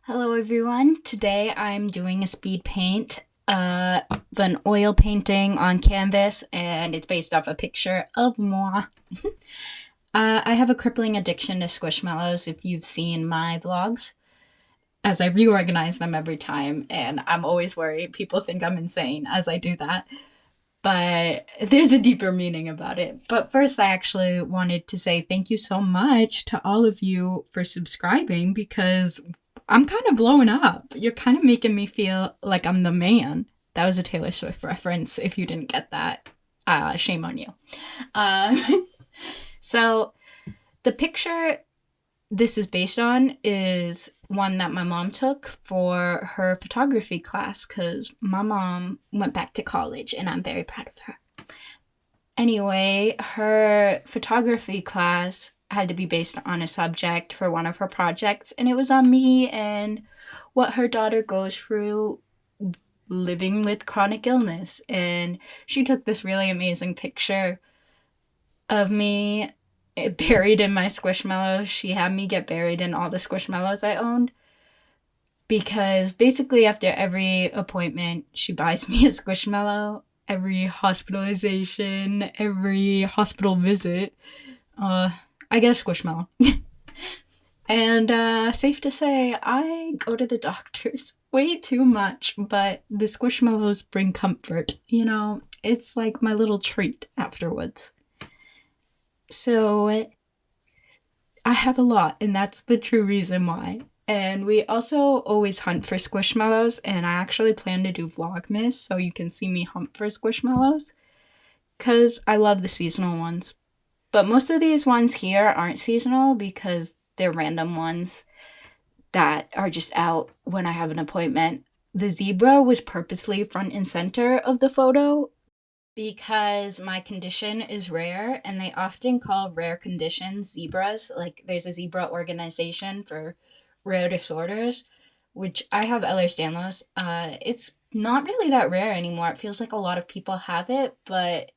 Hello everyone. Today I'm doing a speed paint of an oil painting on canvas, and it's based off a picture of moi. I have a crippling addiction to squishmallows if you've seen my vlogs, as I reorganize them every time, and I'm always worried people think I'm insane as I do that. But there's a deeper meaning about it. But first, I actually wanted to say thank you so much to all of you for subscribing because I'm kind of blowing up. You're kind of making me feel like I'm the man. That was a Taylor Swift reference. If you didn't get that, shame on you. So, the picture this is based on is one that my mom took for her photography class because my mom went back to college and I'm very proud of her. Anyway, her photography class had to be based on a subject for one of her projects, and it was on me and what her daughter goes through living with chronic illness. And she took this really amazing picture of me buried in my squishmallows. She had me get buried in all the squishmallows I owned because basically after every appointment, she buys me a squishmallow. Every hospitalization, every hospital visit, I get a squishmallow. And safe to say, I go to the doctors way too much, but the squishmallows bring comfort. You know, it's like my little treat afterwards. So I have a lot, and that's the true reason why. And we also always hunt for squishmallows, and I actually plan to do Vlogmas so you can see me hunt for squishmallows because I love the seasonal ones. But most of these ones here aren't seasonal because they're random ones that are just out when I have an appointment. The zebra was purposely front and center of the photo because my condition is rare, and they often call rare conditions zebras. Like, there's a zebra organization for rare disorders, which I have Ehlers-Danlos. It's not really that rare anymore. It feels like a lot of people have it, but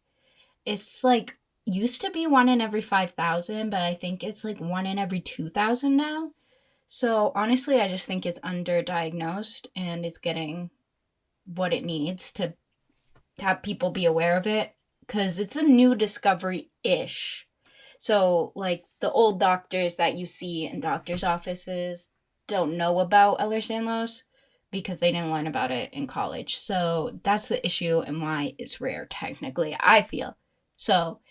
it's like used to be one in every 5,000, but I think it's like one in every 2,000 now. So honestly, I just think it's underdiagnosed and it's getting what it needs to have people be aware of it because it's a new discovery ish. So, like, the old doctors that you see in doctors' offices don't know about Ehlers-Danlos because they didn't learn about it in college. So, that's the issue and why it's rare, technically, I feel. So,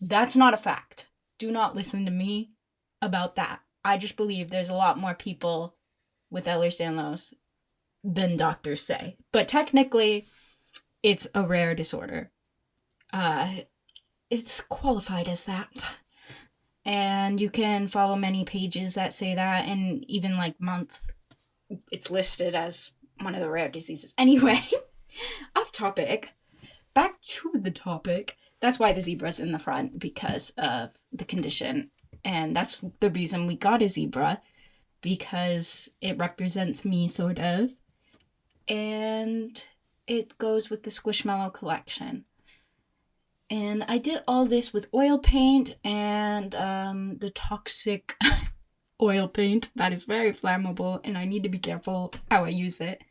that's not a fact. Do not listen to me about that. I just believe there's a lot more people with Ehlers-Danlos than doctors say. But technically, it's a rare disorder. Uh, it's qualified as that. And you can follow many pages that say that, and even like month, it's listed as one of the rare diseases. Anyway, off topic. Back to the topic. That's why the zebra's in the front, because of the condition. And that's the reason we got a zebra, because it represents me, sort of. And it goes with the Squishmallow collection. And I did all this with oil paint and the toxic oil paint that is very flammable, and I need to be careful how I use it.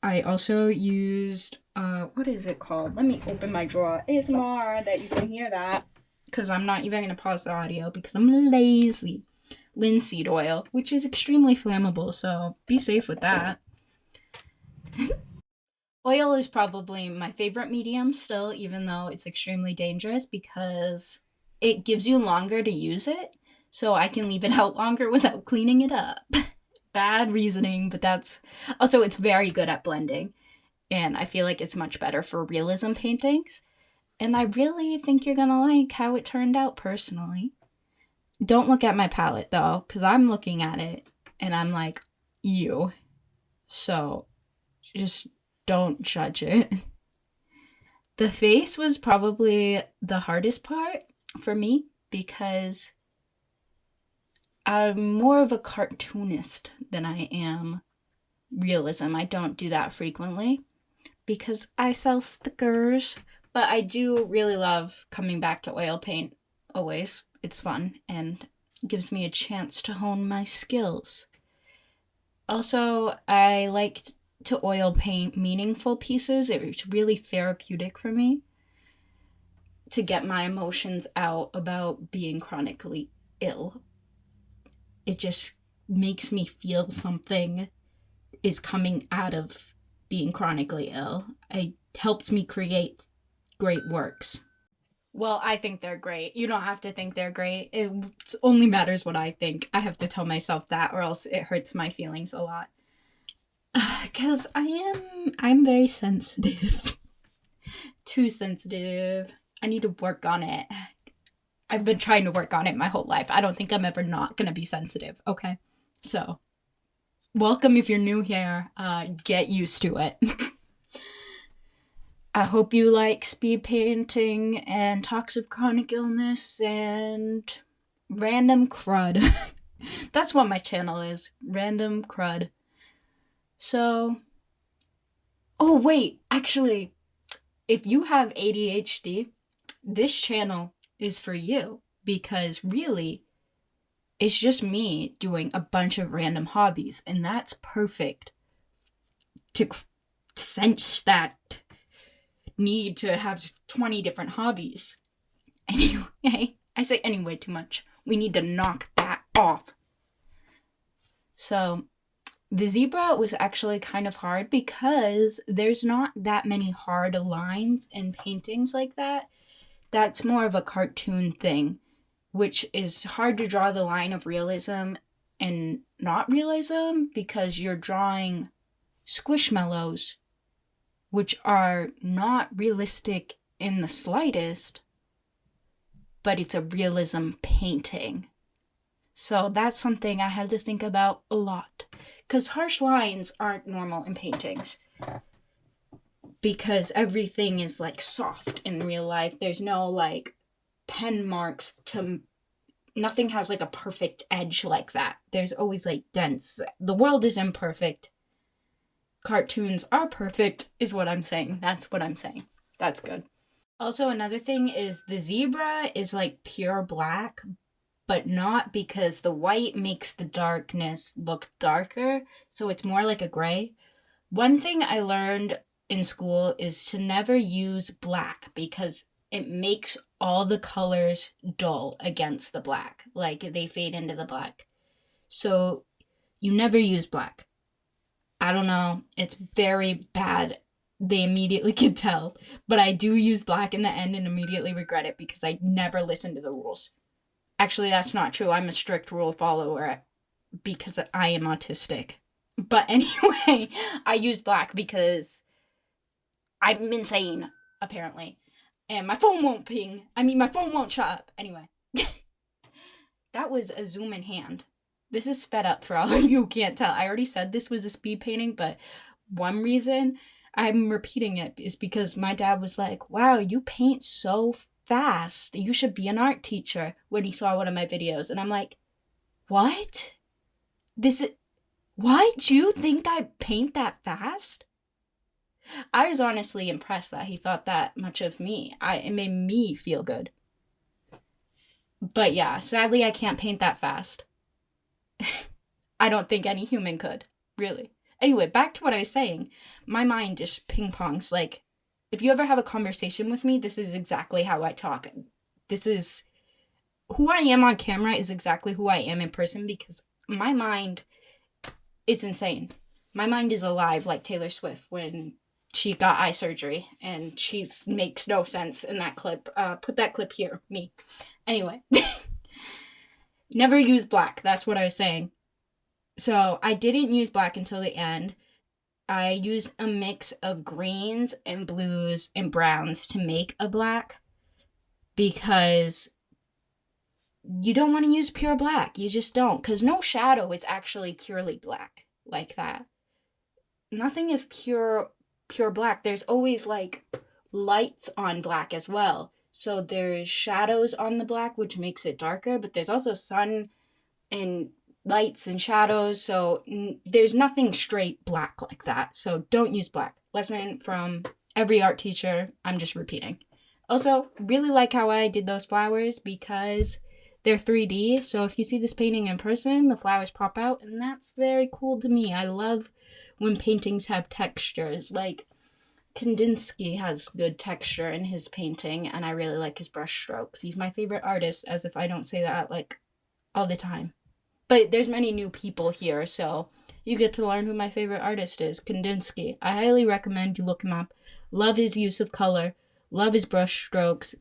I also used, what is it called? Let me open my drawer. ASMR, that you can hear that, because I'm not even going to pause the audio because I'm lazy. Linseed oil, which is extremely flammable, so be safe with that. Oil is probably my favorite medium still, even though it's extremely dangerous because it gives you longer to use it, so I can leave it out longer without cleaning it up. Bad reasoning, but that's also, it's very good at blending, and I feel like it's much better for realism paintings. And I really think you're gonna like how it turned out personally. Don't look at my palette though, because I'm looking at it and I'm like, you. So just don't judge it. The face was probably the hardest part for me because I'm more of a cartoonist than I am realism. I don't do that frequently because I sell stickers, but I do really love coming back to oil paint always. It's fun and gives me a chance to hone my skills. Also, I like to oil paint meaningful pieces. It's really therapeutic for me to get my emotions out about being chronically ill. It just makes me feel something is coming out of being chronically ill. It helps me create great works. Well, I think they're great. You don't have to think they're great. It only matters what I think. I have to tell myself that, or else it hurts my feelings a lot. Because I'm very sensitive. Too sensitive. I need to work on it. I've been trying to work on it my whole life. I don't think I'm ever not gonna be sensitive, okay? So, welcome if you're new here. Get used to it. I hope you like speed painting and talks of chronic illness and random crud. That's what my channel is. Random crud. So, oh wait, actually, if you have ADHD, this channel is for you because really, it's just me doing a bunch of random hobbies, and that's perfect to sense that need to have 20 different hobbies. Anyway, I say anyway too much. We need to knock that off. So, the zebra was actually kind of hard because there's not that many hard lines in paintings like that. That's more of a cartoon thing, which is hard to draw the line of realism and not realism because you're drawing squishmallows, which are not realistic in the slightest, but it's a realism painting. So that's something I had to think about a lot. Because harsh lines aren't normal in paintings. Because everything is like soft in real life. There's no like pen marks to. Nothing has like a perfect edge like that. There's always like dents. The world is imperfect. Cartoons are perfect, is what I'm saying. That's what I'm saying. That's good. Also, another thing is the zebra is like pure black, but not because the white makes the darkness look darker, so it's more like a gray. One thing I learned in school is to never use black because it makes all the colors dull against the black, like they fade into the black. So you never use black. I don't know, it's very bad. They immediately can tell, but I do use black in the end and immediately regret it because I never listened to the rules. Actually, that's not true. I'm a strict rule follower because I am autistic. But anyway, I use black because I'm insane, apparently. And my phone won't ping. My phone won't shut up. Anyway. That was a zoom in hand. This is sped up for all of you who can't tell. I already said this was a speed painting, but one reason I'm repeating it is because my dad was like, wow, you paint so fast. You should be an art teacher when he saw one of my videos. And I'm like, what? Why do you think I paint that fast? I was honestly impressed that he thought that much of me. It made me feel good. But yeah, sadly I can't paint that fast. I don't think any human could, really. Anyway, back to what I was saying. My mind just ping-pongs. Like, if you ever have a conversation with me, this is exactly how I talk. This is... Who I am on camera is exactly who I am in person because my mind is insane. My mind is alive like Taylor Swift when she got eye surgery and she makes no sense in that clip. Put that clip here, me. Anyway. Never use black. That's what I was saying. So I didn't use black until the end. I used a mix of greens and blues and browns to make a black because you don't want to use pure black. You just don't. Because no shadow is actually purely black like that. Nothing is pure black. There's always like lights on black as well. So there's shadows on the black, which makes it darker, but there's also sun and lights and shadows. So there's nothing straight black like that. So don't use black. Lesson from every art teacher. I'm just repeating. Also, really like how I did those flowers because they're 3D. So if you see this painting in person, the flowers pop out, and that's very cool to me. I love when paintings have textures. Like, Kandinsky has good texture in his painting, and I really like his brush strokes. He's my favorite artist, as if I don't say that, like, all the time. But there's many new people here, so you get to learn who my favorite artist is, Kandinsky. I highly recommend you look him up. Love his use of color. Love his brush strokes.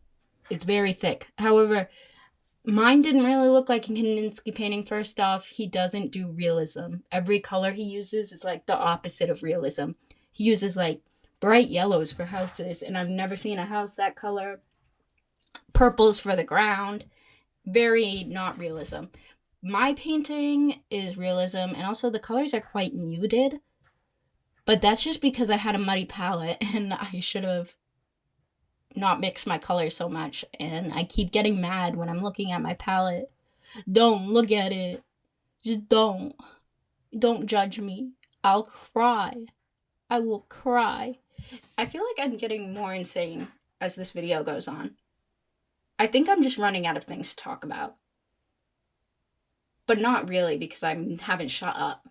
It's very thick. However, mine didn't really look like a Kandinsky painting. First off, he doesn't do realism. Every color he uses is like the opposite of realism. He uses like bright yellows for houses, and I've never seen a house that color. Purples for the ground. Very not realism. My painting is realism, and also the colors are quite muted. But that's just because I had a muddy palette, and I should have not mixed my colors so much. And I keep getting mad when I'm looking at my palette. Don't look at it. Just don't. Don't judge me. I'll cry. I will cry. I feel like I'm getting more insane as this video goes on. I think I'm just running out of things to talk about. But not really, because I haven't shut up.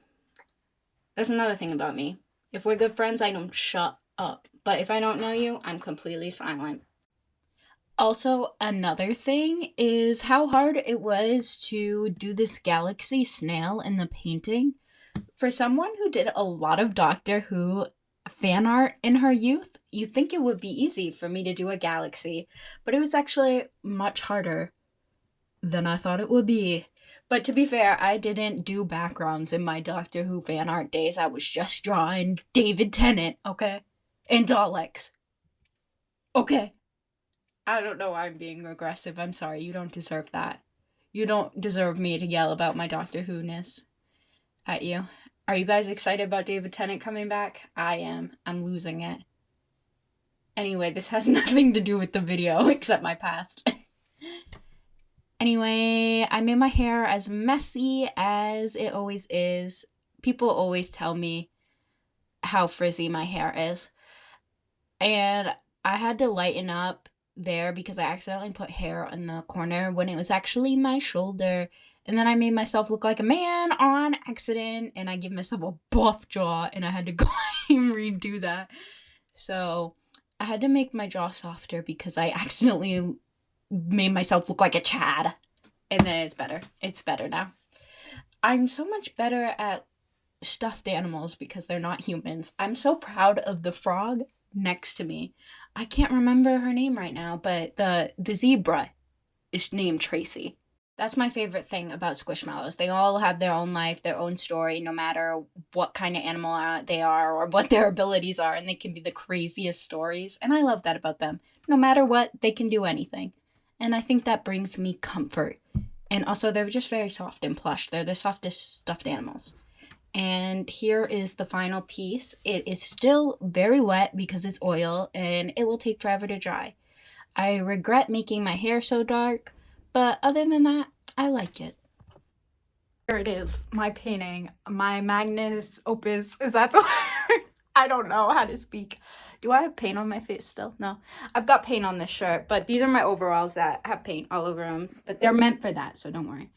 That's another thing about me. If we're good friends, I don't shut up. But if I don't know you, I'm completely silent. Also, another thing is how hard it was to do this galaxy snail in the painting. For someone who did a lot of Doctor Who fan art in her youth, you'd think it would be easy for me to do a galaxy. But it was actually much harder than I thought it would be. But to be fair, I didn't do backgrounds in my Doctor Who fan art days. I was just drawing David Tennant, okay? And Daleks. Okay. I don't know why I'm being aggressive. I'm sorry. You don't deserve that. You don't deserve me to yell about my Doctor Who-ness at you. Are you guys excited about David Tennant coming back? I am. I'm losing it. Anyway, this has nothing to do with the video except my past. Anyway, I made my hair as messy as it always is. People always tell me how frizzy my hair is. And I had to lighten up there because I accidentally put hair in the corner when it was actually my shoulder. And then I made myself look like a man on accident. And I gave myself a buff jaw and I had to go and redo that. So I had to make my jaw softer because I accidentally made myself look like a Chad. And then it's better. It's better now. I'm so much better at stuffed animals because they're not humans. I'm so proud of the frog next to me. I can't remember her name right now, but the zebra is named Tracy. That's my favorite thing about Squishmallows. They all have their own life, their own story, no matter what kind of animal they are or what their abilities are, and they can be the craziest stories. And I love that about them. No matter what, they can do anything. And I think that brings me comfort. And also, they're just very soft and plush. They're the softest stuffed animals. And here is the final piece. It is still very wet because it's oil, and it will take forever to dry. I regret making my hair so dark, but other than that, I like it. Here it is, my painting, my magnus opus. Is that the word? I don't know how to speak. Do I have paint on my face still? No. I've got paint on this shirt, but these are my overalls that have paint all over them. But they're meant for that, so don't worry.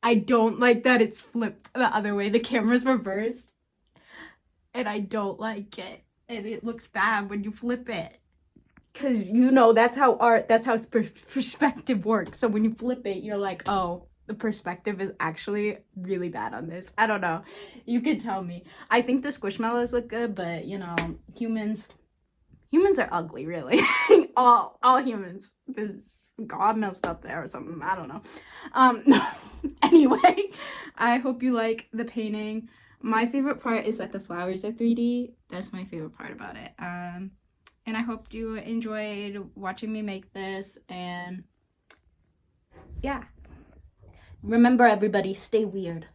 I don't like that it's flipped the other way. The camera's reversed. And I don't like it. And it looks bad when you flip it. Because, you know, that's how perspective works. So when you flip it, you're like, oh, the perspective is actually really bad on this. I don't know. You can tell me. I think the Squishmallows look good, but, you know, humans are ugly, really. all humans. There's God messed up there or something. I don't know. Anyway, I hope you like the painting. My favorite part is that the flowers are 3D. That's my favorite part about it. And I hope you enjoyed watching me make this. And yeah. Remember, everybody, stay weird.